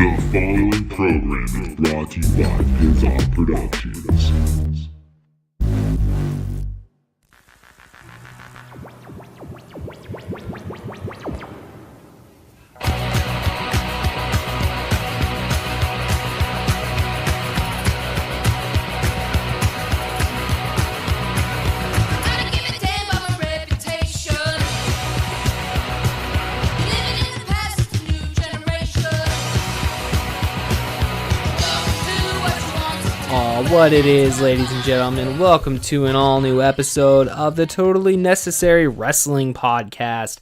The following program is brought to you by Pizza Productions. What it is, ladies and gentlemen, welcome to an all-new episode of the Totally Necessary Wrestling Podcast.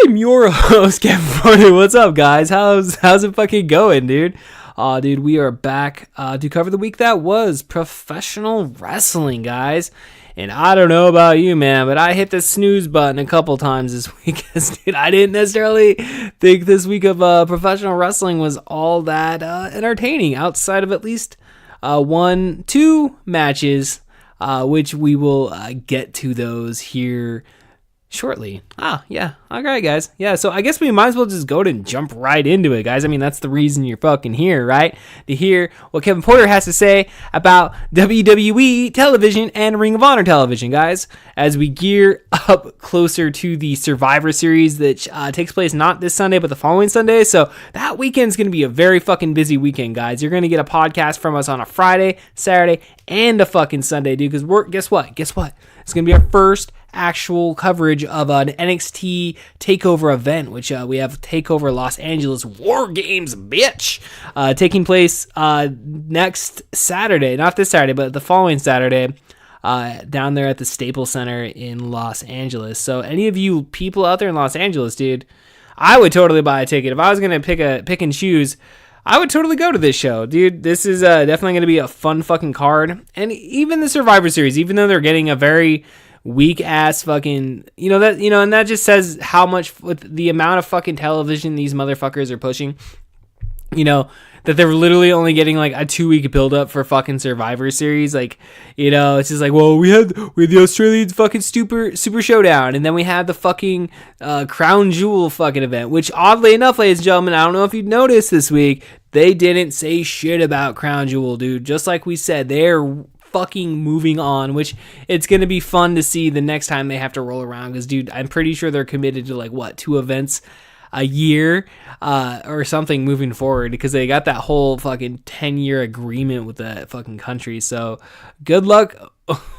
I'm your host, Kevin Porter. What's up, guys? How's it fucking going, dude? Dude, we are back to cover the week that was professional wrestling, guys. And I don't know about you, man, but I hit the snooze button a couple times this week. Dude, I didn't necessarily think this week of professional wrestling was all that entertaining, outside of at least 1-2 matches, which we will get to those here shortly. Yeah. All right, guys. Yeah, so I guess we might as well just go ahead and jump right into it, guys. I mean, that's the reason you're fucking here, right? To hear what Kevin Porter has to say about WWE television and Ring of Honor television, guys, as we gear up closer to the Survivor Series that takes place not this Sunday, but the following Sunday. So that weekend's going to be a very fucking busy weekend, guys. You're going to get a podcast from us on a Friday, Saturday, and a fucking Sunday, dude, because guess what? It's going to be our first actual coverage of an NXT takeover event, which we have Takeover Los Angeles War Games, bitch, taking place next Saturday, not this Saturday, but the following Saturday, down there at the Staples Center in Los Angeles. So any of you people out there in Los Angeles, dude, I would totally buy a ticket. If I was going to pick and choose, I would totally go to this show, dude. This is definitely going to be a fun fucking card. And even the Survivor Series, even though they're getting a very weak ass fucking, and that just says how much, with the amount of fucking television these motherfuckers are pushing, that they're literally only getting like a 2-week build-up for fucking Survivor Series. Like, it's just like, well, we had the Australian fucking super showdown, and then we had the fucking Crown Jewel fucking event, which oddly enough, ladies and gentlemen, I don't know if you've noticed this week, they didn't say shit about Crown Jewel, dude. Just like we said, they're fucking moving on, which it's going to be fun to see the next time they have to roll around, because, dude, I'm pretty sure they're committed to like 2 events a year or something moving forward, because they got that whole fucking 10-year agreement with that fucking country. So good luck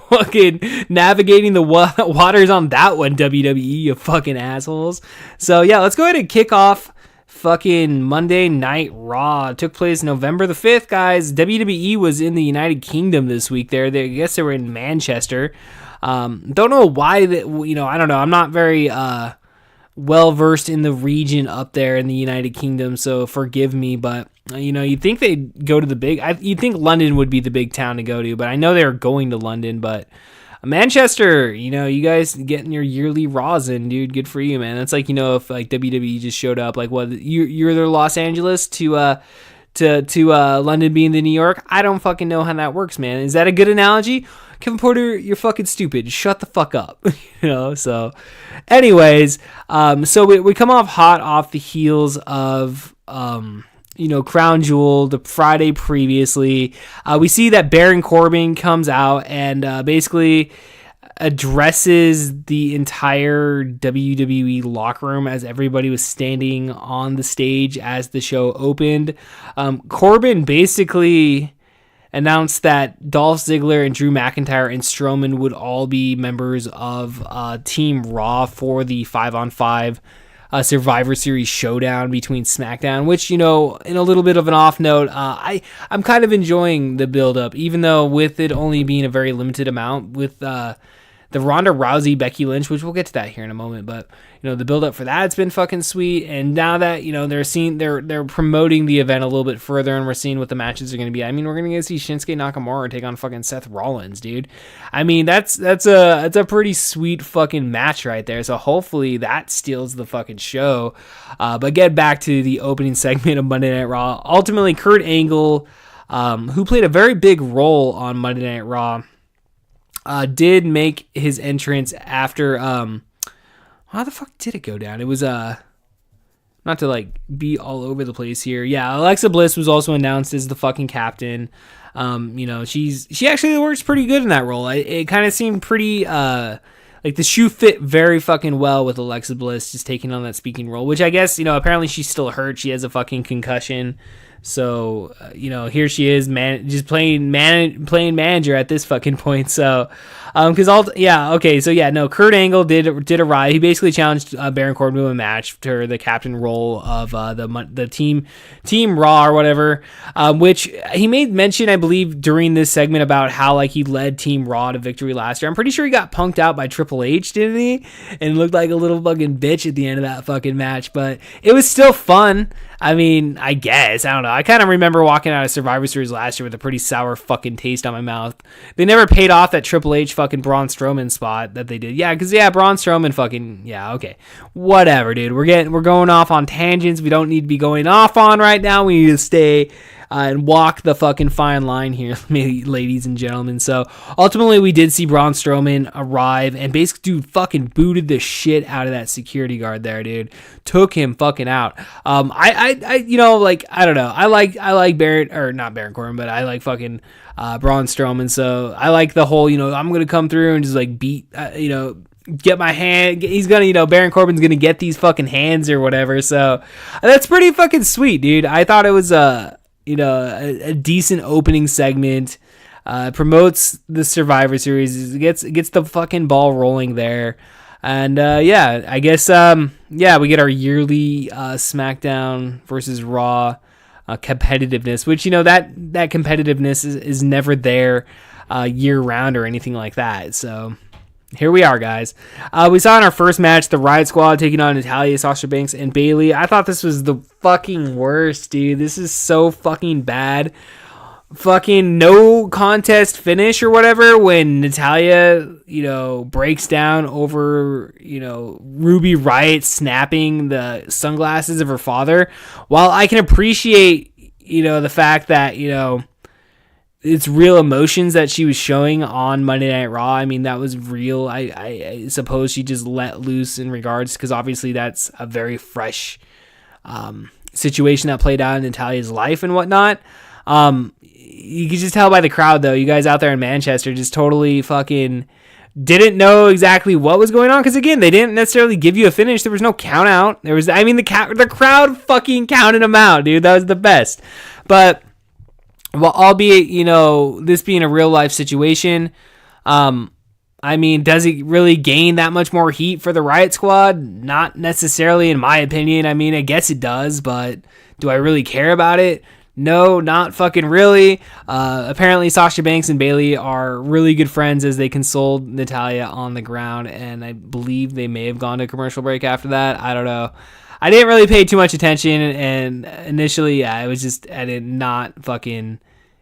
fucking navigating the waters on that one, WWE, you fucking assholes. So yeah, let's go ahead and kick off fucking Monday Night Raw. It took place November the 5th, guys. WWE was in the United Kingdom this week. I guess they were in Manchester. Don't know why I don't know. I'm not very well versed in the region up there in the United Kingdom, so forgive me, but you'd think they'd go to you'd think London would be the big town to go to, but I know they're going to London. But Manchester, you guys getting your yearly Raws in, dude. Good for you, man. That's like, if like WWE just showed up, like, what, you're their Los Angeles to London being the New York. I don't fucking know how that works, man. Is that a good analogy? Kevin Porter, you're fucking stupid. Shut the fuck up. So anyways, so we come off hot off the heels of Crown Jewel the Friday previously. We see that Baron Corbin comes out and basically addresses the entire WWE locker room as everybody was standing on the stage as the show opened. Corbin basically announced that Dolph Ziggler and Drew McIntyre and Strowman would all be members of Team Raw for the 5-on-5 Survivor Series showdown between Smackdown, which, in a little bit of an off note, I'm kind of enjoying the build-up, even though with it only being a very limited amount, with the Ronda Rousey, Becky Lynch, which we'll get to that here in a moment, but the build up for that's been fucking sweet. And now that they're promoting the event a little bit further, and we're seeing what the matches are going to be. I mean, we're going to get to see Shinsuke Nakamura take on fucking Seth Rollins, dude. I mean, that's a pretty sweet fucking match right there. So hopefully that steals the fucking show. But get back to the opening segment of Monday Night Raw. Ultimately, Kurt Angle, who played a very big role on Monday Night Raw, did make his entrance after how the fuck did it go down? It was not to like be all over the place here. Yeah, Alexa Bliss was also announced as the fucking captain. She actually works pretty good in that role. It kind of seemed pretty like the shoe fit very fucking well with Alexa Bliss just taking on that speaking role, which I guess, apparently she's still hurt. She has a fucking concussion. So, here she is, just playing manager at this fucking point. So, Kurt Angle did arrive. He basically challenged Baron Corbin to a match for the captain role of the team Raw or whatever. Which he made mention, I believe, during this segment about how like he led Team Raw to victory last year. I'm pretty sure he got punked out by Triple H, didn't he? And looked like a little fucking bitch at the end of that fucking match. But it was still fun. I mean, I guess. I don't know. I kind of remember walking out of Survivor Series last year with a pretty sour fucking taste on my mouth. They never paid off that Triple H fucking Braun Strowman spot that they did. Yeah, because, Braun Strowman fucking... Yeah, okay. Whatever, dude. We're going off on tangents we don't need to be going off on right now. We need to stay... and walk the fucking fine line here, ladies and gentlemen. So ultimately, we did see Braun Strowman arrive and basically, dude, fucking booted the shit out of that security guard there, dude. Took him fucking out. I don't know. I like not Baron Corbin, but I like fucking Braun Strowman. So I like the whole, I'm gonna come through and just like beat, get my hand. He's gonna, Baron Corbin's gonna get these fucking hands or whatever. So that's pretty fucking sweet, dude. I thought it was a decent opening segment. Promotes the Survivor Series. Gets the fucking ball rolling there. And I guess we get our yearly Smackdown versus Raw competitiveness, which that competitiveness is never there year round or anything like that. So here we are, guys. We saw in our first match the Riot Squad taking on Natalya, Sasha Banks, and Bayley. I thought this was the fucking worst, dude. This is so fucking bad. Fucking no contest finish or whatever when Natalya, breaks down over, Ruby Riott snapping the sunglasses of her father. While I can appreciate, the fact that, it's real emotions that she was showing on Monday Night Raw. I mean, that was real. I suppose she just let loose in regards, because obviously that's a very fresh situation that played out in Natalya's life and whatnot. You can just tell by the crowd, though. You guys out there in Manchester just totally fucking didn't know exactly what was going on, because again, they didn't necessarily give you a finish. There was no count out. The crowd fucking counted them out, dude. That was the best. But well, albeit, this being a real life situation, does it really gain that much more heat for the Riot Squad? Not necessarily, in my opinion. I guess it does, but do I really care about it? No, not fucking really. Apparently, Sasha Banks and Bayley are really good friends as they consoled Natalya on the ground, and I believe they may have gone to commercial break after that. I don't know. I didn't really pay too much attention, and initially, I did not fucking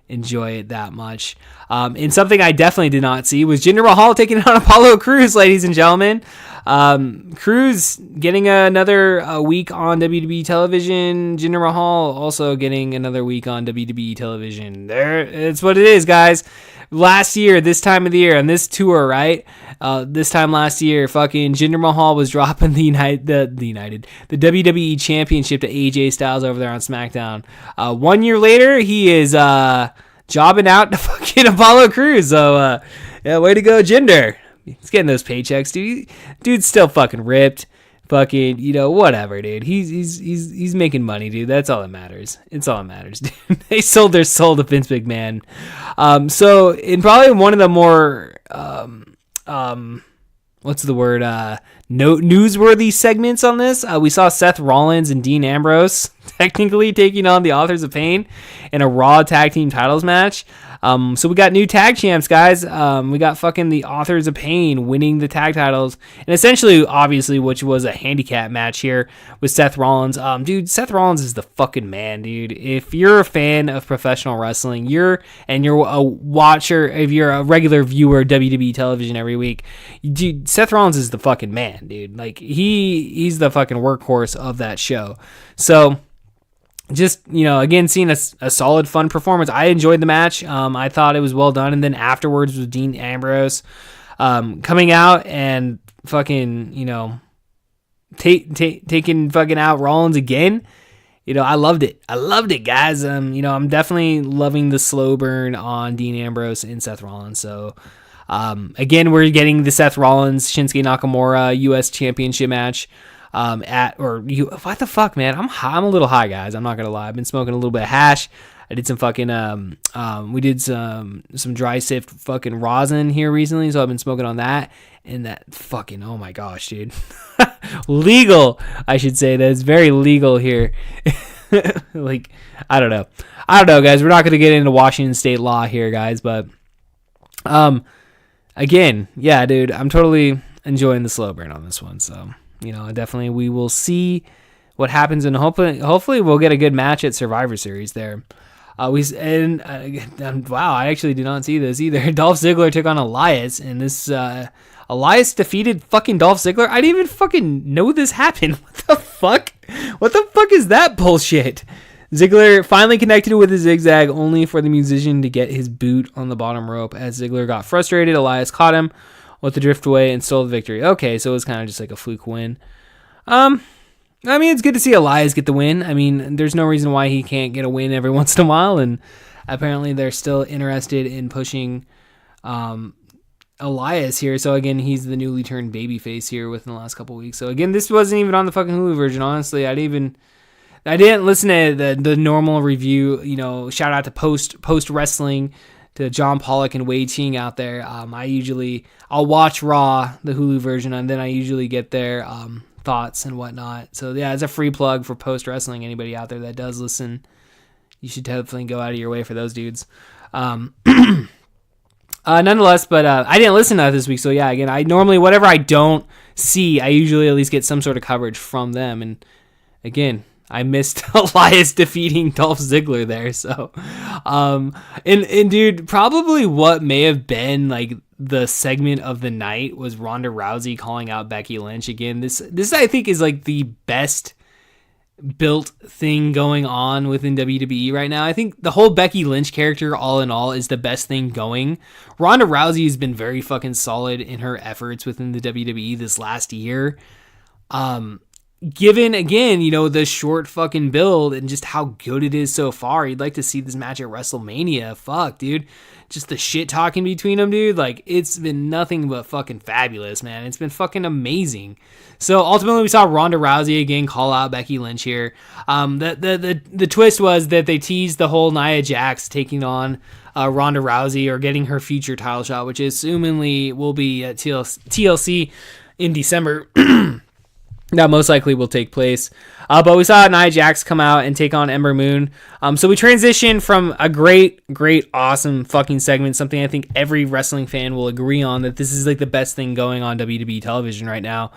enjoy it that much. And something I definitely did not see was Jinder Mahal taking on Apollo Crews, ladies and gentlemen. Crews getting another week on WWE television. Jinder Mahal also getting another week on WWE television. It's what it is, guys. Last year, this time of the year, on this tour, right? This time last year, fucking Jinder Mahal was dropping the WWE Championship to AJ Styles over there on SmackDown. 1 year later, he is jobbing out to fucking Apollo Crews. So, way to go, Jinder. He's getting those paychecks, dude. Dude's still fucking ripped. Fucking, whatever, dude. He's making money, dude. That's all that matters. It's all that matters, dude. They sold their soul to Vince McMahon. So in probably one of the more newsworthy segments on this, we saw Seth Rollins and Dean Ambrose technically taking on the Authors of Pain in a Raw Tag Team Titles match. So we got new tag champs, guys. We got fucking the Authors of Pain winning the tag titles, and essentially, obviously, which was a handicap match here with Seth Rollins. Dude, Seth Rollins is the fucking man, dude. If you're a fan of professional wrestling, you're a watcher, if you're a regular viewer of WWE television every week, dude, Seth Rollins is the fucking man, dude. Like, he's the fucking workhorse of that show. So, just, again, seeing a solid, fun performance. I enjoyed the match. I thought it was well done. And then afterwards with Dean Ambrose coming out and fucking, taking fucking out Rollins again. I loved it. Guys. I'm definitely loving the slow burn on Dean Ambrose and Seth Rollins. So, again, we're getting the Seth Rollins Shinsuke Nakamura U.S. Championship match. What the fuck, man? I'm a little high, guys. I'm not gonna lie. I've been smoking a little bit of hash. I did some fucking we did some dry sift fucking rosin here recently, so I've been smoking on that. And that fucking, oh my gosh, dude. Legal, I should say. That it's very legal here. Like, I don't know, guys. We're not going to get into Washington state law here, guys. But, again, yeah, dude, I'm totally enjoying the slow burn on this one. So, definitely we will see what happens. And hopefully we'll get a good match at Survivor Series there. Wow, I actually did not see this either. Dolph Ziggler took on Elias, and this Elias defeated fucking Dolph Ziggler. I didn't even fucking know this happened. What the fuck? What the fuck is that bullshit? Ziggler finally connected with a zigzag, only for the musician to get his boot on the bottom rope. As Ziggler got frustrated, Elias caught him with the driftaway and stole the victory. Okay, so it was kind of just like a fluke win. It's good to see Elias get the win. There's no reason why he can't get a win every once in a while, and apparently they're still interested in pushing Elias here. So again, he's the newly turned babyface here within the last couple weeks. So again, this wasn't even on the fucking Hulu version. Honestly, I didn't listen to the normal review. Shout out to post wrestling, to John Pollock and Wei Ching out there. I'll watch Raw, the Hulu version, and then I usually get their thoughts and whatnot. So yeah, it's a free plug for post wrestling. Anybody out there that does listen, you should definitely go out of your way for those dudes. Nonetheless, but I didn't listen to that this week. So yeah, again, I normally, whatever I don't see, I usually at least get some sort of coverage from them. And again, I missed Elias defeating Dolph Ziggler there. So, and dude, probably what may have been like the segment of the night was Ronda Rousey calling out Becky Lynch again. This I think is like the best built thing going on within WWE right now. I think the whole Becky Lynch character, all in all, is the best thing going. Ronda Rousey has been very fucking solid in her efforts within the WWE this last year. Given, again, the short fucking build and just how good it is so far, you'd like to see this match at WrestleMania. Fuck, dude. Just the shit talking between them, dude. Like, it's been nothing but fucking fabulous, man. It's been fucking amazing. So, ultimately, we saw Ronda Rousey again call out Becky Lynch here. The twist was that they teased the whole Nia Jax taking on Ronda Rousey or getting her future title shot, which assumingly will be at TLC in December. That most likely will take place. But we saw Nia Jax come out and take on Ember Moon. So we transitioned from a great, awesome fucking segment, something I think every wrestling fan will agree on, that this is like the best thing going on WWE television right now,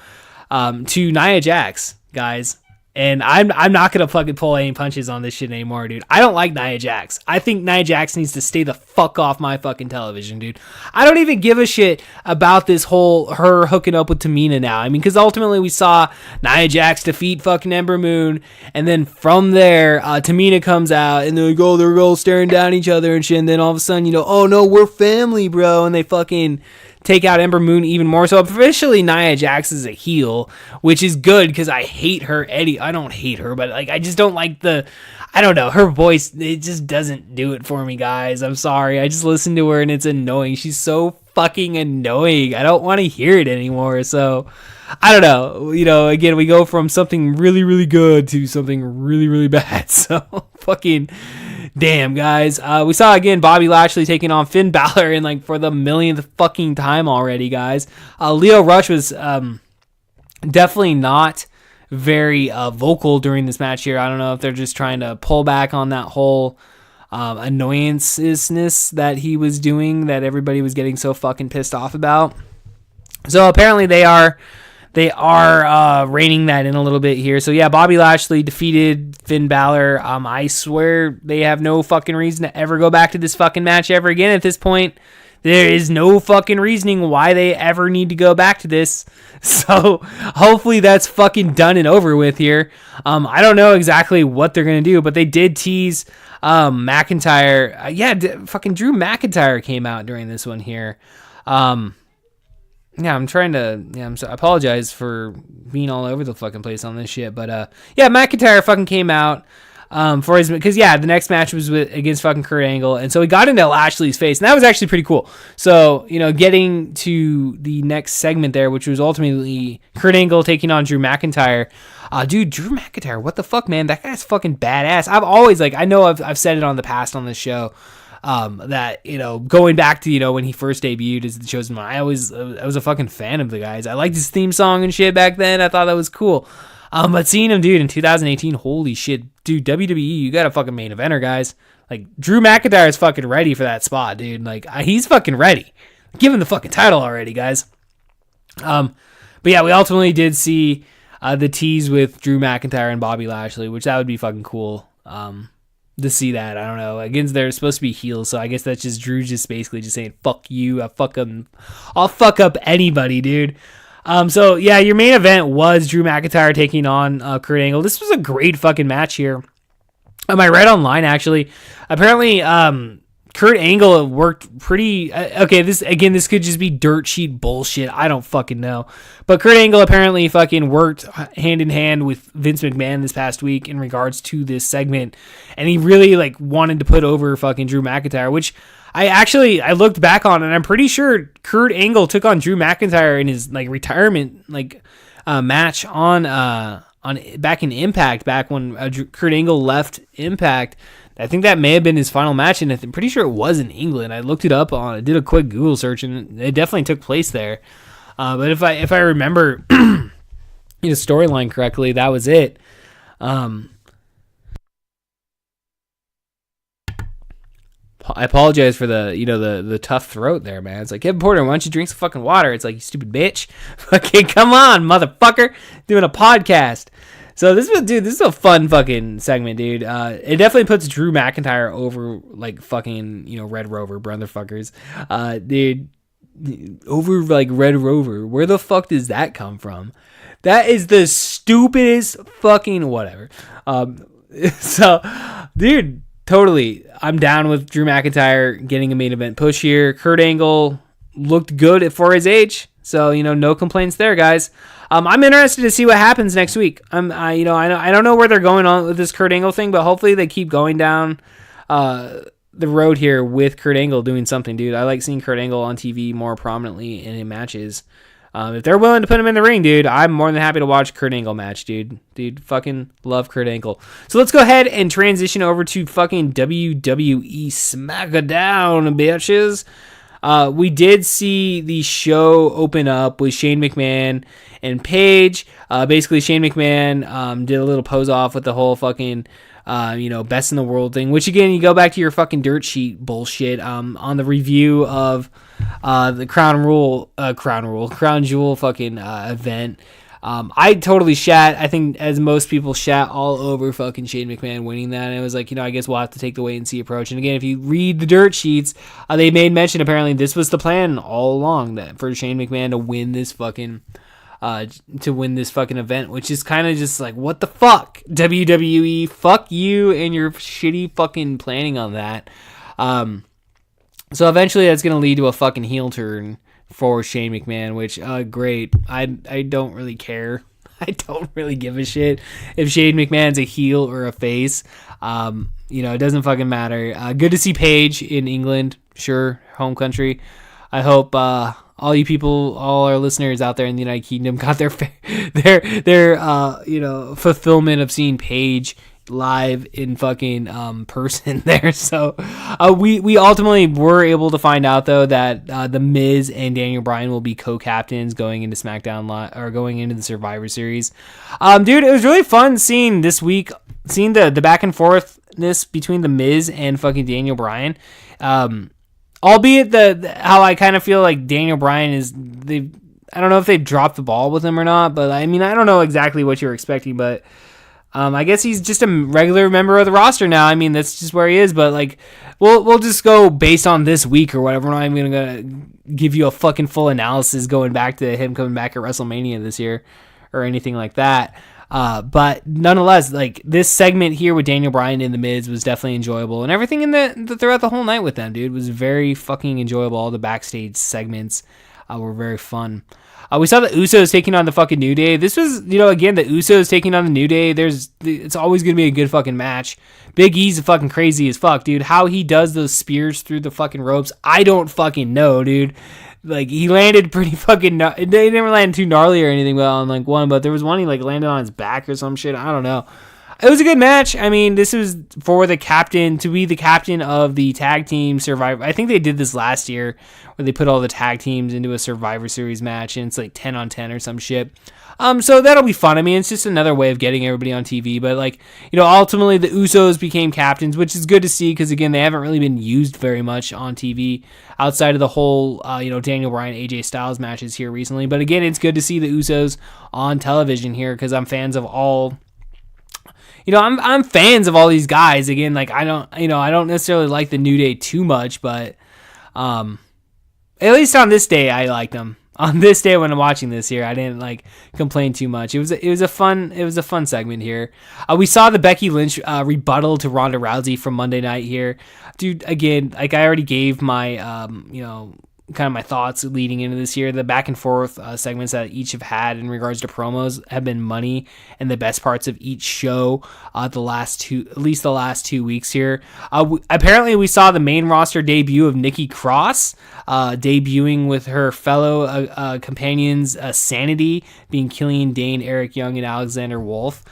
to Nia Jax, guys. And I'm not going to fucking pull any punches on this shit anymore, dude. I don't like Nia Jax. I think Nia Jax needs to stay the fuck off my fucking television, dude. I don't even give a shit about this whole her hooking up with Tamina now. Because ultimately we saw Nia Jax defeat fucking Ember Moon, and then from there, Tamina comes out, and they're like, oh, they're all staring down each other and shit, and then all of a sudden, oh no, we're family, bro, and they fucking take out Ember Moon even more. So officially Nia Jax is a heel, which is good because I hate her. I don't hate her, but like I just don't like I don't know, her voice, it just doesn't do it for me, guys. I'm sorry. I just listen to her and it's annoying. She's so fucking annoying. I don't want to hear it anymore. So I don't know. Again, we go from something really, really good to something really, really bad. So fucking damn, guys. We saw again Bobby Lashley taking on Finn Balor in for the millionth fucking time already, guys. Leo Rush was definitely not very vocal during this match here. I don't know if they're just trying to pull back on that whole annoyanceness that he was doing, that everybody was getting so fucking pissed off about. So apparently they are reining that in a little bit here. So yeah, Bobby Lashley defeated Finn Balor. I swear they have no fucking reason to ever go back to this fucking match ever again at this point. There is no fucking reasoning why they ever need to go back to this. So hopefully that's fucking done and over with here. I don't know exactly what they're going to do, but they did tease McIntyre. Fucking Drew McIntyre came out during this one here. Yeah, I'm trying to. Yeah, I apologize for being all over the fucking place on this shit, but yeah, McIntyre fucking came out for his, because the next match was against fucking Kurt Angle, and so he got into Lashley's face, and that was actually pretty cool. So getting to the next segment there, which was ultimately Kurt Angle taking on Drew McIntyre. Dude, Drew McIntyre, what the fuck, man? That guy's fucking badass. I've always I know I've said it on the past on this show. That, going back to, when he first debuted as the Chosen One, I was a fucking fan of the guys. I liked his theme song and shit back then. I thought that was cool. But seeing him, dude, in 2018, holy shit, dude, WWE, you got a fucking main eventer, guys. Drew McIntyre is fucking ready for that spot, dude. He's fucking ready. Give him the fucking title already, guys. But yeah, we ultimately did see the tease with Drew McIntyre and Bobby Lashley, which that would be fucking cool. To see that, I don't know. Again, they're supposed to be heels, so I guess that's just Drew just basically just saying, fuck you, I'll fuck up anybody, dude. So yeah, your main event was Drew McIntyre taking on Kurt Angle. This was a great fucking match here. I read online, actually, apparently Kurt Angle worked pretty... okay, this could just be dirt sheet bullshit. I don't fucking know. But Kurt Angle apparently fucking worked hand in hand with Vince McMahon this past week in regards to this segment. And he really, wanted to put over fucking Drew McIntyre, which I looked back on, and I'm pretty sure Kurt Angle took on Drew McIntyre in his, retirement, match on back in Impact, back when Kurt Angle left Impact. I think that may have been his final match, and I'm pretty sure it was in England. I looked it up I did a quick Google search, and it definitely took place there. But if I remember storyline correctly, that was it. I apologize for the tough throat there, man. It's Kevin Porter, why don't you drink some fucking water? It's you stupid bitch. Fucking come on, motherfucker. Doing a podcast. So this is a fun fucking segment, dude. It definitely puts Drew McIntyre over fucking, Red Rover, brotherfuckers. Dude, over Red Rover. Where the fuck does that come from? That is the stupidest fucking whatever. So, dude, totally. I'm down with Drew McIntyre getting a main event push here. Kurt Angle looked good for his age. So, no complaints there, guys. I'm interested to see what happens next week. I don't know where they're going on with this Kurt Angle thing, but hopefully they keep going down the road here with Kurt Angle doing something, dude. I like seeing Kurt Angle on TV more prominently and in matches. If they're willing to put him in the ring, dude, I'm more than happy to watch Kurt Angle match, dude. Dude, fucking love Kurt Angle. So let's go ahead and transition over to fucking WWE Smackdown, bitches. We did see the show open up with Shane McMahon and Paige. Basically, Shane McMahon did a little pose off with the whole fucking, best in the world thing. Which, again, you go back to your fucking dirt sheet bullshit on the review of the Crown Jewel fucking event. I totally shat. I think as most people shat all over fucking Shane McMahon winning that. And it was I guess we'll have to take the wait and see approach. And again, if you read the dirt sheets, they made mention apparently this was the plan all along, that for Shane McMahon to win this fucking event, which is kind of just what the fuck, WWE, fuck you and your shitty fucking planning on that. So eventually that's gonna lead to a fucking heel turn for Shane McMahon, which great. I don't really care. I don't really give a shit if Shane McMahon's a heel or a face. It doesn't fucking matter. Good to see Paige in England, sure, home country. I hope all you people, all our listeners out there in the United Kingdom got their fulfillment of seeing Paige live in fucking person there. So we ultimately were able to find out though that the Miz and Daniel Bryan will be co-captains going into SmackDown Live, or going into the Survivor Series. Dude, it was really fun seeing this week, seeing the back and forthness between the Miz and fucking Daniel Bryan. Albeit how I kind of feel like Daniel Bryan I don't know if they've dropped the ball with him or not, but I don't know exactly what you're expecting, but I guess he's just a regular member of the roster now. That's just where he is. But we'll just go based on this week or whatever. I'm not even gonna give you a fucking full analysis going back to him coming back at WrestleMania this year or anything like that. But nonetheless, this segment here with Daniel Bryan and the Miz was definitely enjoyable, and everything in throughout the whole night with them, dude, was very fucking enjoyable. All the backstage segments. were very fun. We saw the Usos taking on the fucking New Day. This was, again, the Usos taking on the New Day. It's always going to be a good fucking match. Big E's fucking crazy as fuck, dude. How he does those spears through the fucking ropes, I don't fucking know, dude. Like, he landed pretty fucking... They never landed too gnarly or anything on, like, one, but there was one he, like, landed on his back or some shit. I don't know. It was a good match. I mean, this was for the captain, to be the captain of the tag team Survivor. I think they did this last year, where they put all the tag teams into a Survivor Series match, and it's like 10 on 10 or some shit. So that'll be fun. I mean, it's just another way of getting everybody on TV, but like, ultimately the Usos became captains, which is good to see, because again, they haven't really been used very much on TV outside of the whole, Daniel Bryan, AJ Styles matches here recently. But again, it's good to see the Usos on television here, because I'm fans of all... I'm fans of all these guys. Again, like, I don't necessarily like the New Day too much, but at least on this day, I liked them. On this day when I'm watching this here, I didn't like complain too much. It was a fun segment here. We saw the Becky Lynch rebuttal to Ronda Rousey from Monday night here, dude. Again, like, I already gave my kind of my thoughts leading into this year. The back and forth segments that each have had in regards to promos have been money, and the best parts of each show at least the last 2 weeks here. Apparently we saw the main roster debut of Nikki Cross debuting with her fellow companions Sanity, being Killian Dane, Eric Young, and Alexander Wolf.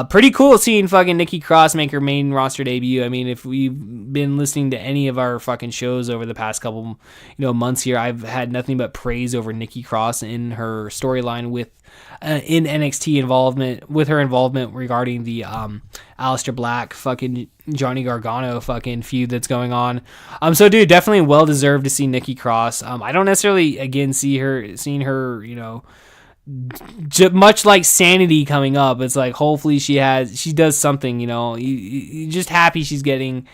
Pretty cool seeing fucking Nikki Cross make her main roster debut. I mean, if we've been listening to any of our fucking shows over the past couple, months here, I've had nothing but praise over Nikki Cross in her storyline with in NXT involvement, with her involvement regarding the Aleister Black fucking Johnny Gargano fucking feud that's going on. So dude, definitely well deserved to see Nikki Cross. I don't necessarily again seeing her, much like Sanity coming up. It's like, hopefully she does something, you just happy she's getting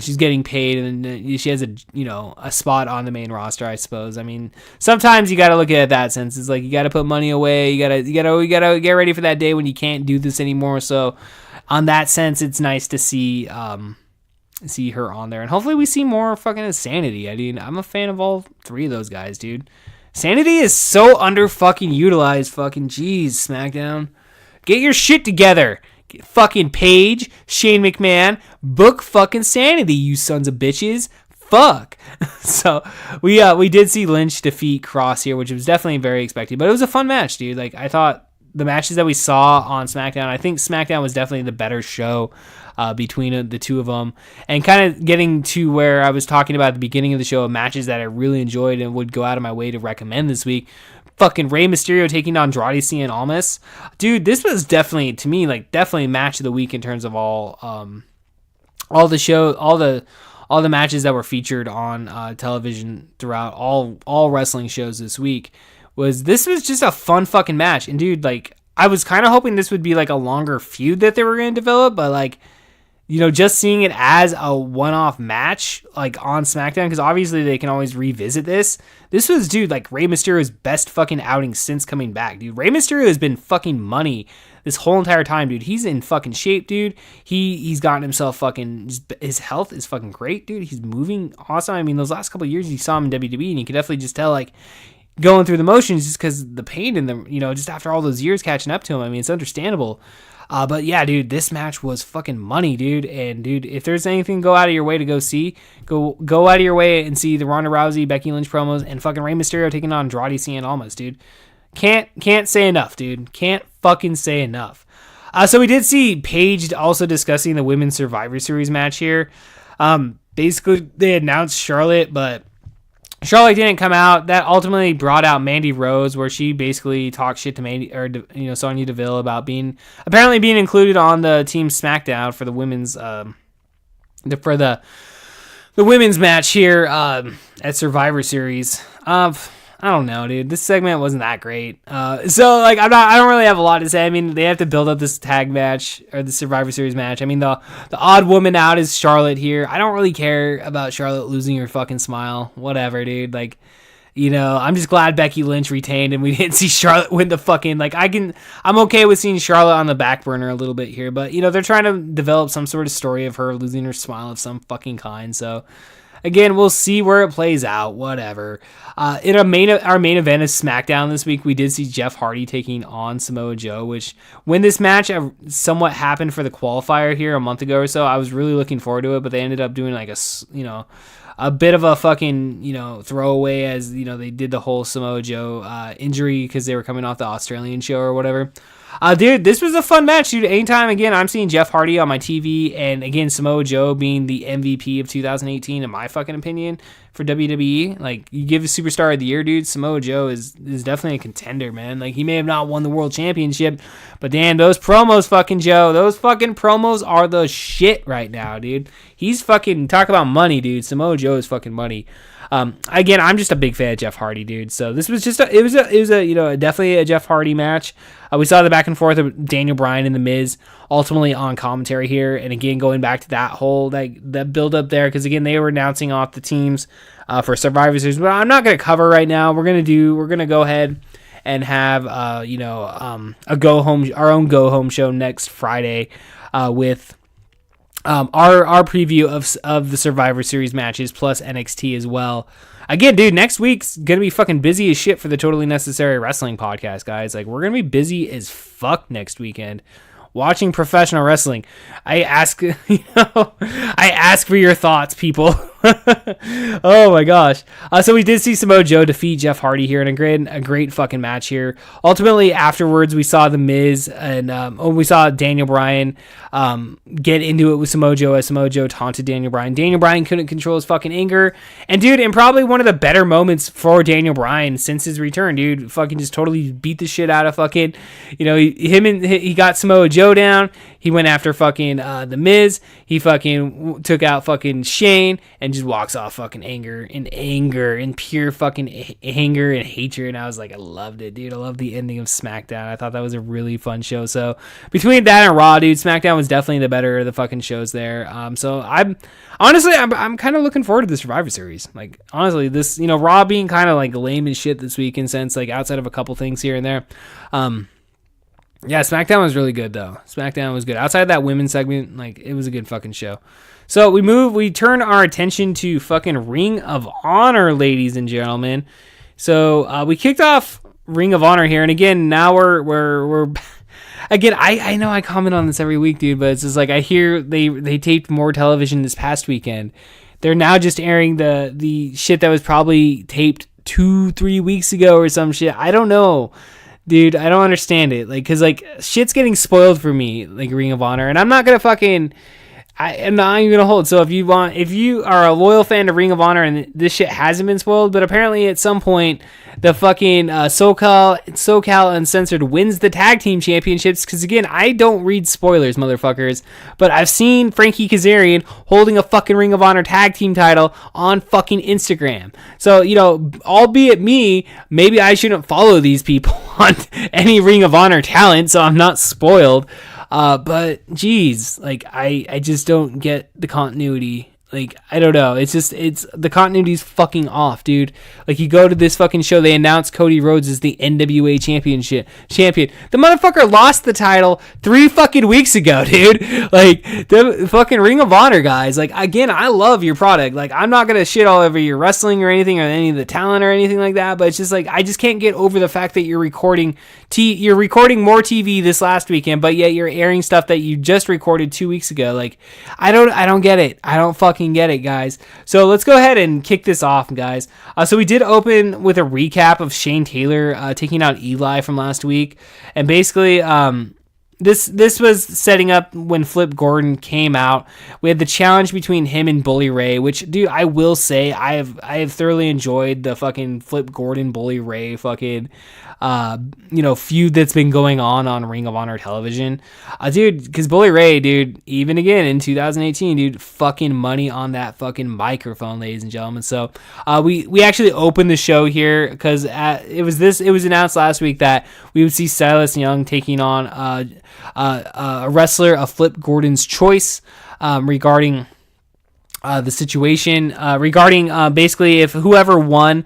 she's getting paid, and she has a spot on the main roster, I suppose. I mean, sometimes you got to look at it that sense. It's like, you got to put money away. You got to get ready for that day when you can't do this anymore. So on that sense, it's nice to see her on there, and hopefully we see more fucking Sanity. I mean, I'm a fan of all three of those guys, dude. Sanity is so under fucking utilized. Fucking jeez, SmackDown. Get your shit together. Fucking Paige, Shane McMahon, book fucking Sanity, you sons of bitches. Fuck. So we did see Lynch defeat Cross here, which was definitely very expected, but it was a fun match, dude. Like, I thought the matches that we saw on SmackDown, I think SmackDown was definitely the better show between the two of them, and kind of getting to where I was talking about at the beginning of the show, matches that I really enjoyed and would go out of my way to recommend this week. Fucking Rey Mysterio taking on Andrade Cien Almas. Dude, this was definitely, to me, like, definitely match of the week in terms of all the matches that were featured on television throughout all wrestling shows this week. This was just a fun fucking match. And dude, like, I was kind of hoping this would be like a longer feud that they were going to develop, but like, just seeing it as a one-off match, like, on SmackDown, because obviously they can always revisit this. This was, dude, like, Rey Mysterio's best fucking outing since coming back, dude. Rey Mysterio has been fucking money this whole entire time, dude. He's in fucking shape, dude. He's gotten himself fucking, his health is fucking great, dude. He's moving awesome. I mean, those last couple of years you saw him in WWE, and you could definitely just tell, like, going through the motions just because the pain in them, just after all those years catching up to him. I mean, it's understandable. But yeah, dude, this match was fucking money, dude. And dude, if there's anything go out of your way to go see, go out of your way and see the Ronda Rousey, Becky Lynch promos, and fucking Rey Mysterio taking on Andrade Cien Almas, dude. Can't say enough, dude. Can't fucking say enough. So we did see Paige also discussing the Women's Survivor Series match here. Basically, they announced Charlotte, but Charlotte didn't come out. That ultimately brought out Mandy Rose, where she basically talked shit to Mandy, or Sonya Deville, about apparently being included on the Team SmackDown for the women's the women's match here at Survivor Series. I don't know, dude. This segment wasn't that great. So like, I don't really have a lot to say. I mean, they have to build up this tag match, or the Survivor Series match. I mean, the odd woman out is Charlotte here. I don't really care about Charlotte losing her fucking smile. Whatever, dude. Like, I'm just glad Becky Lynch retained and we didn't see Charlotte win the fucking, like, I'm okay with seeing Charlotte on the back burner a little bit here, but they're trying to develop some sort of story of her losing her smile of some fucking kind. So again, we'll see where it plays out. Whatever. In our main event is SmackDown this week. We did see Jeff Hardy taking on Samoa Joe, which when this match somewhat happened for the qualifier here a month ago or so, I was really looking forward to it, but they ended up doing like a bit of a fucking, throwaway as, they did the whole Samoa Joe injury because they were coming off the Australian show or whatever. Dude, this was a fun match, dude. Anytime, again, I'm seeing Jeff Hardy on my TV, and again, Samoa Joe being the MVP of 2018, in my fucking opinion, for WWE. Like, you give a superstar of the year, dude, Samoa Joe is definitely a contender, man. Like, he may have not won the world championship, but damn, those promos, fucking Joe, those fucking promos are the shit right now, dude. He's fucking, talk about money, dude. Samoa Joe is fucking money. Again, I'm just a big fan of Jeff Hardy, dude. So this was just definitely a Jeff Hardy match. We saw the back and forth of Daniel Bryan and The Miz ultimately on commentary here. And again, going back to that whole, that build up there. Cause again, they were announcing off the teams, for Survivor Series, but I'm not going to cover right now. We're going to go ahead and have, our own go home show next Friday, with, our preview of the Survivor Series matches plus NXT as well. Again, dude, next week's gonna be fucking busy as shit for the Totally Necessary Wrestling podcast, guys. Like, we're gonna be busy as fuck next weekend watching professional wrestling. I ask for your thoughts, people. Oh my gosh. So we did see Samoa Joe defeat Jeff Hardy here in a great fucking match here. Ultimately, afterwards, we saw The Miz and we saw Daniel Bryan get into it with Samoa Joe as Samoa Joe taunted Daniel Bryan. Daniel Bryan couldn't control his fucking anger. And dude, and probably one of the better moments for Daniel Bryan since his return, dude, fucking just totally beat the shit out of fucking, he got Samoa Joe down. He went after fucking The Miz. He fucking took out fucking Shane and just walks off fucking in pure fucking anger and hatred. And I was like, I loved it, dude. I loved the ending of SmackDown. I thought that was a really fun show. So between that and Raw, dude, SmackDown was definitely the better of the fucking shows there. So I'm kind of looking forward to the Survivor Series. Like, honestly, this, Raw being kind of like lame as shit this week in sense, like outside of a couple things here and there. Yeah, SmackDown was really good, though. SmackDown was good. Outside of that women's segment, like, it was a good fucking show. So we turn our attention to fucking Ring of Honor, ladies and gentlemen. So we kicked off Ring of Honor here, and again, now we're again, I know I comment on this every week, dude, but it's just like I hear they taped more television this past weekend. They're now just airing the shit that was probably taped 2-3 weeks ago or some shit. I don't know. Dude, I don't understand it. Like, cause like shit's getting spoiled for me, like Ring of Honor, and I'm not gonna fucking, I am not even gonna hold. So if you are a loyal fan of Ring of Honor and this shit hasn't been spoiled, but apparently at some point the fucking SoCal Uncensored wins the tag team championships. Cause again, I don't read spoilers, motherfuckers, but I've seen Frankie Kazarian holding a fucking Ring of Honor tag team title on fucking Instagram. So, albeit maybe I shouldn't follow these people on any Ring of Honor talent, so I'm not spoiled. But geez, like I just don't get the continuity. Like, I don't know. It's the continuity's fucking off, dude. Like, you go to this fucking show, they announce Cody Rhodes as the NWA champion. The motherfucker lost the title 3 fucking weeks ago, dude. Like, the fucking Ring of Honor guys. Like, again, I love your product. Like, I'm not gonna shit all over your wrestling or anything or any of the talent or anything like that, but it's just like, I just can't get over the fact that you're recording more TV this last weekend, but yet you're airing stuff that you just recorded 2 weeks ago. Like, I don't get it. I don't fucking get it, guys. So let's go ahead and kick this off, guys. So we did open with a recap of Shane Taylor taking out Eli from last week, and basically this was setting up when Flip Gordon came out. We had the challenge between him and Bully Ray, which, dude, I will say I have thoroughly enjoyed the fucking Flip Gordon Bully Ray fucking feud that's been going on Ring of Honor television. Dude, because Bully Ray, dude, even again in 2018, dude, fucking money on that fucking microphone, ladies and gentlemen. So we actually opened the show here because it was announced last week that we would see Silas Young taking on a wrestler of Flip Gordon's choice regarding the situation, regarding basically if whoever won,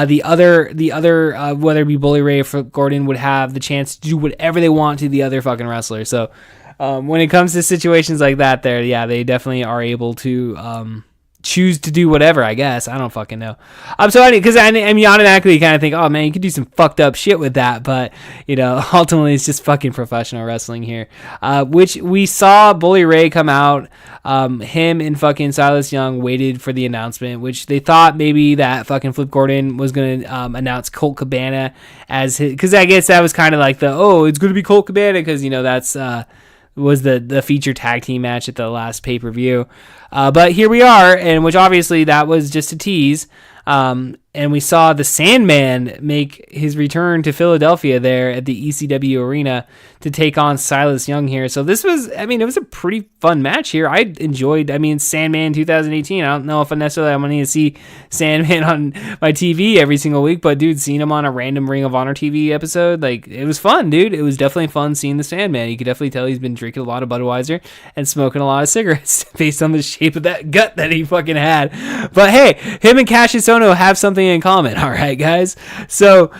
the other whether it be Bully Ray or Flip Gordon would have the chance to do whatever they want to the other fucking wrestler. So when it comes to situations like that, they definitely are able to choose to do whatever, I guess. I don't fucking know. So because I mean, automatically kind of think, oh man, you could do some fucked up shit with that, but ultimately it's just fucking professional wrestling here. Which we saw Bully Ray come out. Him and fucking Silas Young waited for the announcement, which they thought maybe that fucking Flip Gordon was gonna announce Colt Cabana as his, because I guess that was kind of like it's gonna be Colt Cabana because that's was the feature tag team match at the last pay-per-view. But here we are, and which obviously that was just a tease. And we saw the Sandman make his return to Philadelphia there at the ECW arena to take on Silas Young here. So this was, it was a pretty fun match here. I enjoyed, Sandman 2018. I don't know if I'm going to need to see Sandman on my TV every single week, but dude, seeing him on a random Ring of Honor TV episode, it was fun, dude. It was definitely fun seeing the Sandman. You could definitely tell he's been drinking a lot of Budweiser and smoking a lot of cigarettes based on the shape of that gut that he fucking had. But hey, him and Cassius Ohno have something in common. All right, guys. So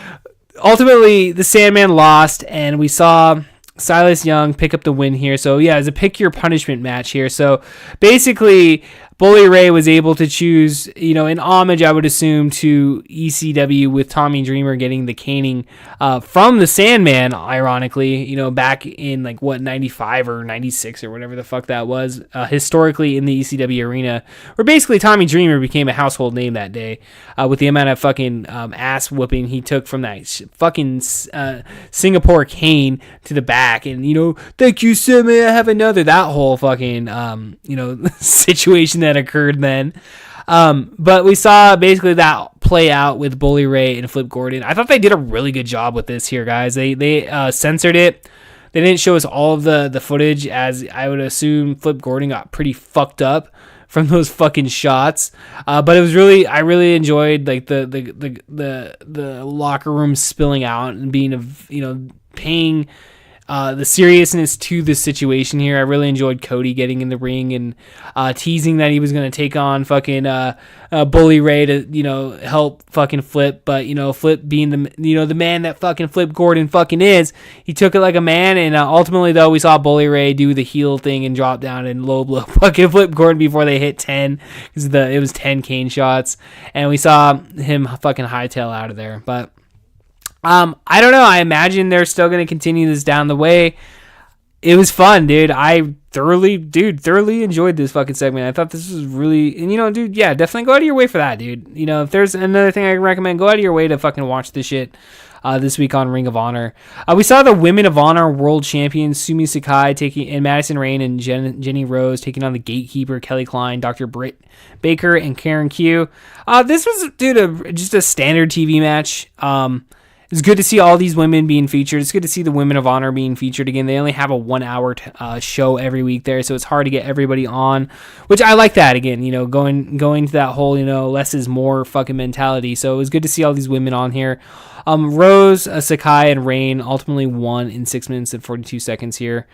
ultimately the Sandman lost, and we saw Silas Young pick up the win here. So yeah, it's a pick your punishment match here. So basically Bully Ray was able to choose, in homage, I would assume, to ECW with Tommy Dreamer getting the caning from the Sandman, ironically, back in 95 or 96 or whatever the fuck that was, historically in the ECW arena, where basically Tommy Dreamer became a household name that day with the amount of fucking ass whooping he took from that fucking Singapore cane to the back. And, thank you, sir, may I have another? That whole fucking, situation that occurred then. But we saw basically that play out with Bully Ray and Flip Gordon. I thought they did a really good job with this here, guys. They censored it. They didn't show us all of the footage, as I would assume Flip Gordon got pretty fucked up from those fucking shots. But it was I really enjoyed the locker room spilling out and being paying the seriousness to the situation here. I really enjoyed Cody getting in the ring and teasing that he was going to take on fucking Bully Ray to help fucking Flip, but Flip being the man that fucking Flip Gordon fucking is, he took it like a man. And ultimately though, we saw Bully Ray do the heel thing and drop down and low blow fucking Flip Gordon before they hit 10, because it was 10 cane shots, and we saw him fucking hightail out of there. But I don't know. I imagine they're still going to continue this down the way. It was fun, dude. I thoroughly enjoyed this fucking segment. I thought this was really, and dude, yeah, definitely go out of your way for that, dude. If there's another thing I can recommend, go out of your way to fucking watch this shit this week on Ring of Honor. We saw the Women of Honor World Champions Sumi Sakai and Madison Rayne and Jenny Rose taking on the Gatekeeper, Kelly Klein, Dr. Britt Baker, and Karen Q. This was, dude, just a standard TV match. It's good to see all these women being featured. It's good to see the Women of Honor being featured again. They only have a 1 hour show every week there, so it's hard to get everybody on, which I like that again, going to that whole, less is more fucking mentality. So it was good to see all these women on here. Rose, Sakai, and Rayne ultimately won in 6 minutes and 42 seconds here.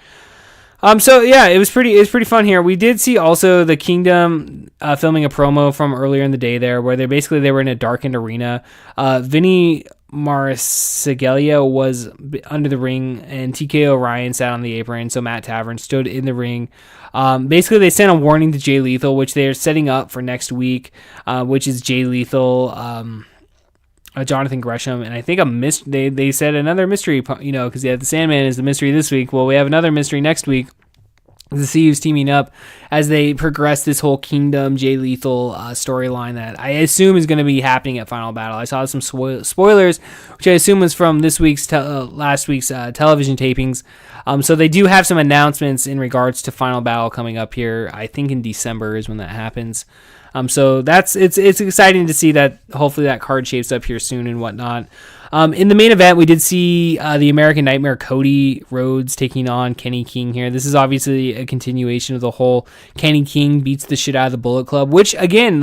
So yeah, it was pretty fun here. We did see also the Kingdom filming a promo from earlier in the day there, where they were in a darkened arena. Vinny Marseglia was under the ring, and TK O'Ryan sat on the apron, so Matt Tavern stood in the ring. Basically, they sent a warning to Jay Lethal, which they're setting up for next week, which is Jay Lethal, Jonathan Gresham, and I think they said another mystery, because the Sandman is the mystery this week. Well, we have another mystery next week. To see who's teaming up as they progress this whole Kingdom Jay Lethal storyline that I assume is going to be happening at Final Battle. I saw some spoilers, which I assume was from this week's last week's television tapings. So they do have some announcements in regards to Final Battle coming up here. I think in December is when that happens. So it's exciting to see that. Hopefully that card shapes up here soon and whatnot. In the main event, we did see the American Nightmare Cody Rhodes taking on Kenny King here. This is obviously a continuation of the whole Kenny King beats the shit out of the Bullet Club, which again,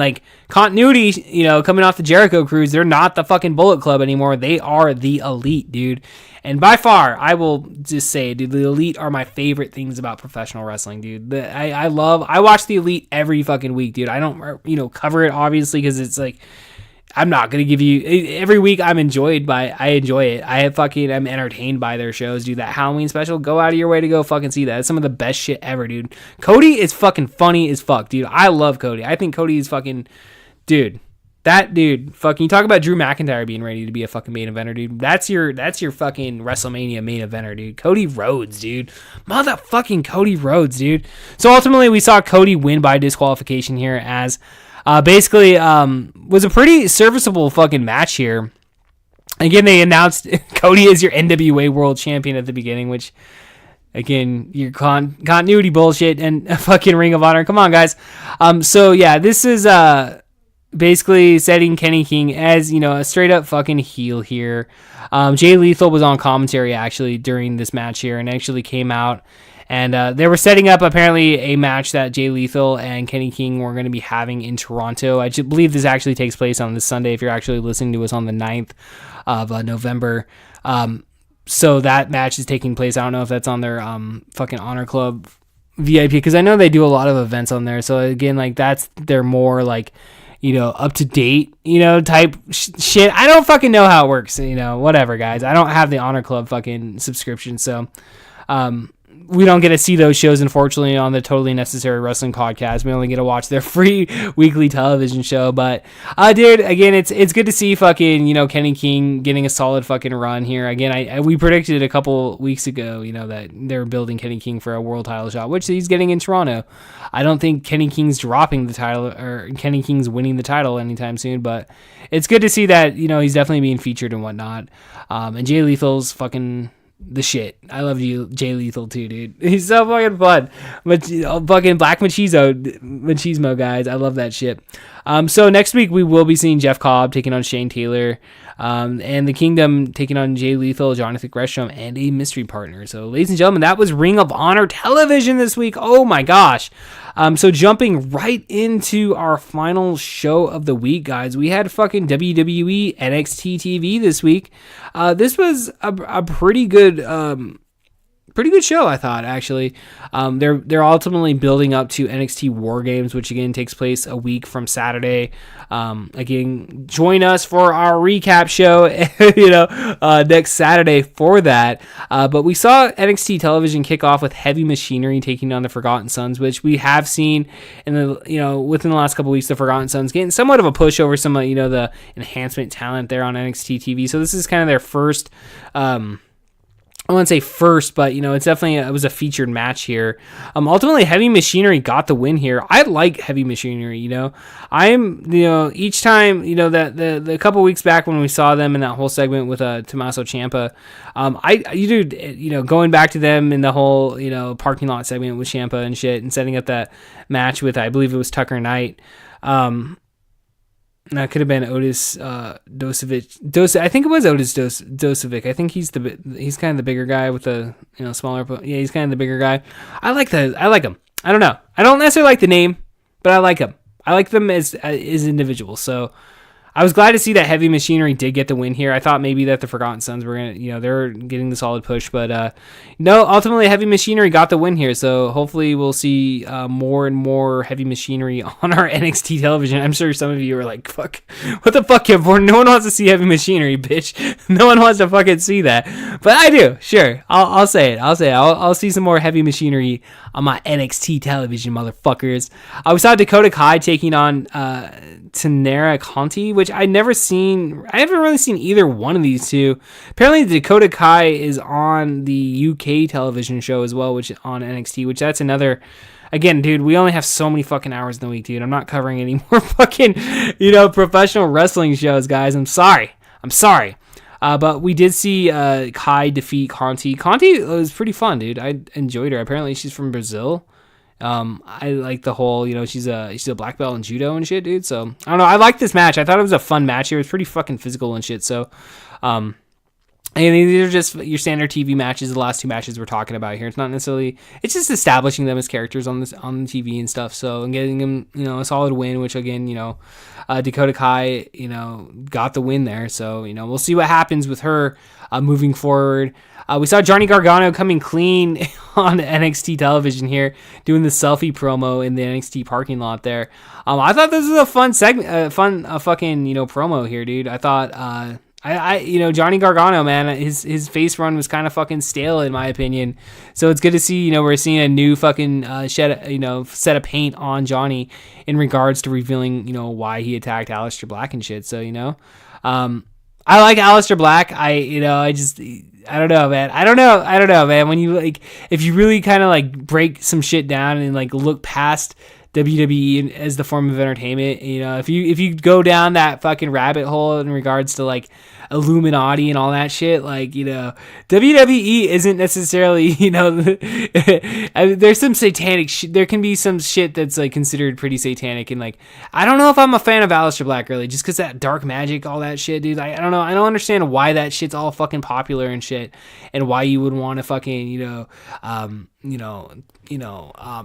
continuity, coming off the Jericho Cruise, they're not the fucking Bullet Club anymore. They are the Elite, dude. And by far, I will just say, dude, the Elite are my favorite things about professional wrestling, dude. I watch the Elite every fucking week, dude. I don't, cover it obviously because it's I'm not gonna give you every week. I enjoy it. I'm entertained by their shows. Dude, that Halloween special, go out of your way to go fucking see that. It's some of the best shit ever, dude. Cody is fucking funny as fuck, dude. I love Cody. I think Cody is fucking, dude. That dude, fucking, you talk about Drew McIntyre being ready to be a fucking main eventer, dude. That's your fucking WrestleMania main eventer, dude. Cody Rhodes, dude. Motherfucking Cody Rhodes, dude. So ultimately, we saw Cody win by disqualification here, as basically was a pretty serviceable fucking match here. Again, they announced Cody is your NWA World Champion at the beginning, which, again, your continuity bullshit and a fucking Ring of Honor. Come on, guys. So yeah, this is basically setting Kenny King as, you know, a straight up fucking heel here. Jay Lethal was on commentary actually during this match here and actually came out, and they were setting up apparently a match that Jay Lethal and Kenny King were going to be having in Toronto. I believe this actually takes place on this Sunday if you're actually listening to us on the 9th of November. So that match is taking place. I don't know if that's on their fucking Honor Club VIP, because I know they do a lot of events on there. So again, like, that's their more like, you know, up to date, you know, type shit. I don't fucking know how it works, you know, whatever, guys. I don't have the Honor Club fucking subscription, so we don't get to see those shows, unfortunately, on the Totally Necessary Wrestling Podcast. We only get to watch their free weekly television show. But, dude, again, it's good to see fucking, you know, Kenny King getting a solid fucking run here. Again, we predicted a couple weeks ago, you know, that they're building Kenny King for a world title shot, which he's getting in Toronto. I don't think Kenny King's dropping the title, or Kenny King's winning the title anytime soon, but it's good to see that, you know, he's definitely being featured and whatnot. And Jay Lethal's fucking the shit. I love you, Jay Lethal, too, dude. He's so fucking fun. But fucking Black Machismo, guys. I love that shit. So next week we will be seeing Jeff Cobb taking on Shane Taylor, and the Kingdom taking on Jay Lethal, Jonathan Gresham, and a mystery partner. So, ladies and gentlemen, that was Ring of Honor television this week. Oh my gosh. So jumping right into our final show of the week, guys, we had fucking WWE NXT TV this week. This was a pretty good show, I thought, actually. They're ultimately building up to NXT War Games, which again takes place a week from Saturday. Again, join us for our recap show, you know, next Saturday for that. But we saw NXT television kick off with Heavy Machinery taking on the Forgotten Sons, which we have seen in the, you know, within the last couple weeks. The Forgotten Sons getting somewhat of a push over some, you know, the enhancement talent there on NXT TV. So this is kind of their first. I wouldn't say first, but, you know, it's definitely, it was a featured match here. Ultimately, Heavy Machinery got the win here. I like Heavy Machinery, you know. Each time, you know, that the couple weeks back when we saw them in that whole segment with Tommaso Ciampa, going back to them in the whole, you know, parking lot segment with Ciampa and shit, and setting up that match with, I believe it was Tucker Knight. That could have been Otis Dosovic. I think it was Otis Dosovic. I think he's kind of the bigger guy with the, you know, smaller. Yeah, he's kind of the bigger guy. I like him. I don't know. I don't necessarily like the name, but I like him. I like them as individuals. So I was glad to see that Heavy Machinery did get the win here. I thought maybe that the Forgotten Sons were gonna, you know, they're getting the solid push, but no, ultimately Heavy Machinery got the win here. So hopefully we'll see more and more Heavy Machinery on our NXT television. I'm sure some of you are like, "Fuck, what the fuck, Kevin? No one wants to see Heavy Machinery, bitch. No one wants to fucking see that." But I do. Sure, I'll say it. I'll see some more Heavy Machinery on my NXT television, motherfuckers. We saw Dakota Kai taking on Tanera Conti, which I haven't really seen either one of these two. Apparently Dakota Kai is on the UK television show as well, which on NXT, which that's another. Again, dude, we only have so many fucking hours in the week, dude. I'm not covering any more fucking, you know, professional wrestling shows, guys. I'm sorry. But we did see Kai defeat Conti. Conti was pretty fun, dude. I enjoyed her. Apparently she's from Brazil. I like the whole, you know, she's a black belt in judo and shit, dude. So I don't know. I like this match. I thought it was a fun match here. It was pretty fucking physical and shit. So, and these are just your standard TV matches. The last two matches we're talking about here. It's not necessarily. It's just establishing them as characters on the TV and stuff. So and getting them, you know, a solid win. Which again, you know, Dakota Kai, you know, got the win there. So you know, we'll see what happens with her moving forward. We saw Johnny Gargano coming clean on NXT television here, doing the selfie promo in the NXT parking lot there. I thought this was a fun segment, fucking, promo here, dude. I thought, Johnny Gargano, man, his face run was kind of fucking stale in my opinion. So it's good to see, we're seeing a new fucking set of paint on Johnny in regards to revealing, why he attacked Aleister Black and shit. So, I like Aleister Black. I don't know, man. I don't know, man. When you if you really kind of break some shit down and look past WWE as the form of entertainment, if you go down that fucking rabbit hole in regards to Illuminati and all that shit, WWE isn't necessarily, there's some satanic shit. There can be some shit that's considered pretty satanic, and I don't know if I'm a fan of Aleister Black really, just because that dark magic, all that shit, dude. I don't know. I don't understand why that shit's all fucking popular and shit, and why you would want to fucking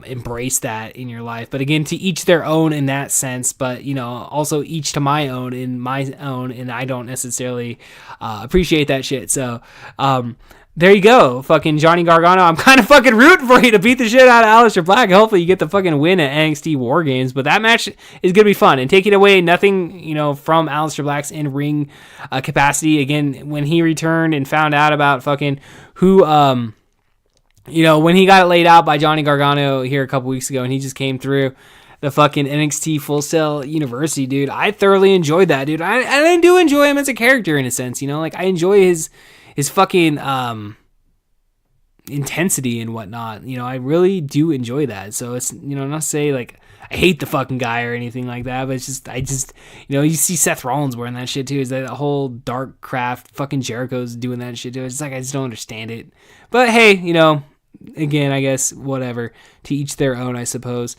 embrace that in your life. But again, to each their own in that sense, but also each to my own, and I don't necessarily appreciate that shit. So there you go, fucking Johnny Gargano. I'm kind of fucking rooting for you to beat the shit out of Aleister Black. Hopefully you get the fucking win at NXT War Games, but that match is gonna be fun. And taking away nothing from Aleister Black's in-ring capacity, again, when he returned and found out about fucking who when he got laid out by Johnny Gargano here a couple weeks ago, and he just came through the fucking NXT Full Sail University, dude, I thoroughly enjoyed that, dude. I do enjoy him as a character in a sense, I enjoy his fucking intensity and whatnot. I really do enjoy that. So it's not to say I hate the fucking guy or anything like that, but it's just you see Seth Rollins wearing that shit too. Is that whole dark craft fucking Jericho's doing that shit too? It's I just don't understand it. But hey, again, I guess whatever, to each their own, I suppose.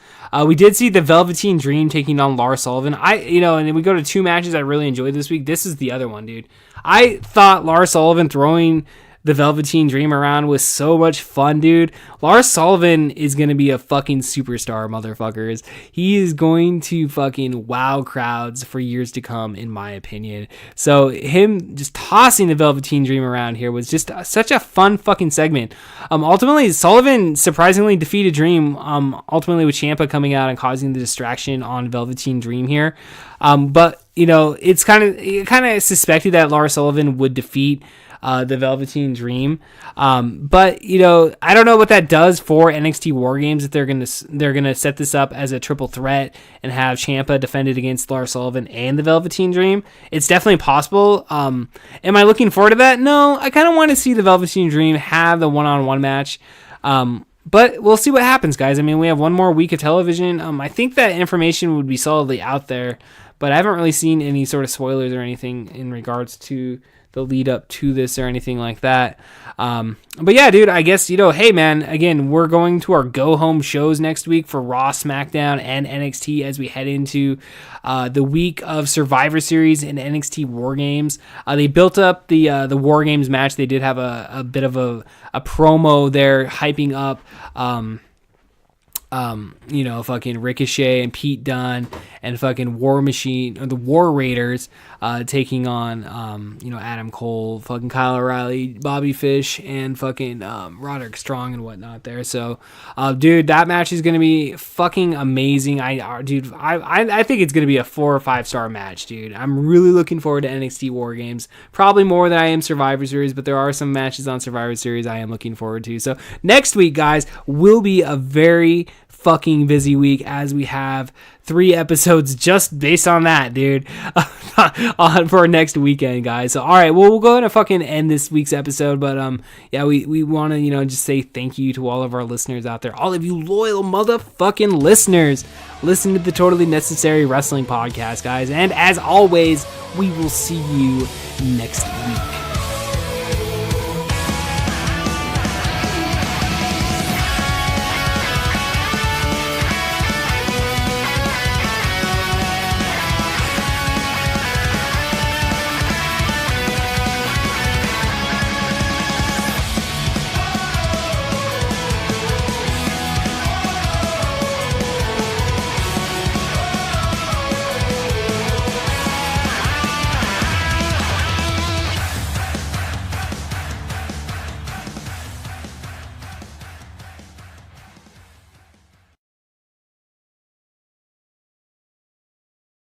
We did see the Velveteen Dream taking on Lars Sullivan. And then we go to two matches I really enjoyed this week. This is the other one, dude. I thought Lars Sullivan throwing the Velveteen Dream around was so much fun, dude. Lars Sullivan is going to be a fucking superstar, motherfuckers. He is going to fucking wow crowds for years to come, in my opinion. So him just tossing the Velveteen Dream around here was just such a fun fucking segment. Ultimately, Sullivan surprisingly defeated Dream, ultimately with Ciampa coming out and causing the distraction on Velveteen Dream here. But, it's kind of suspected that Lars Sullivan would defeat the Velveteen Dream. But I don't know what that does for NXT War Games, if they're gonna set this up as a triple threat and have Ciampa defended against Lars Sullivan and the Velveteen Dream. It's definitely possible. Am I looking forward to that? No, I kind of want to see the Velveteen Dream have the one-on-one match. But we'll see what happens, guys. I mean, we have one more week of television. I think that information would be solidly out there, but I haven't really seen any sort of spoilers or anything in regards to the lead up to this or anything like that. But yeah, dude, I guess, hey man, again, we're going to our go home shows next week for Raw, Smackdown, and NXT as we head into the week of Survivor Series and NXT War Games. They built up the War Games match. They did have a bit of a promo there hyping up fucking Ricochet and Pete Dunne and fucking War Machine, or the War Raiders, taking on, Adam Cole, fucking Kyle O'Reilly, Bobby Fish, and fucking Roderick Strong and whatnot there. So, dude, that match is going to be fucking amazing. I think it's going to be a 4 or 5 star match, dude. I'm really looking forward to NXT War Games, probably more than I am Survivor Series, but there are some matches on Survivor Series I am looking forward to. So next week, guys, will be a very fucking busy week, as we have 3 episodes just based on that, dude, on for next weekend, guys. So all right, well, we'll go ahead and fucking end this week's episode, but yeah, we want to just say thank you to all of our listeners out there, all of you loyal motherfucking listeners. Listen to the Totally Necessary Wrestling Podcast, guys, and as always, we will see you next week.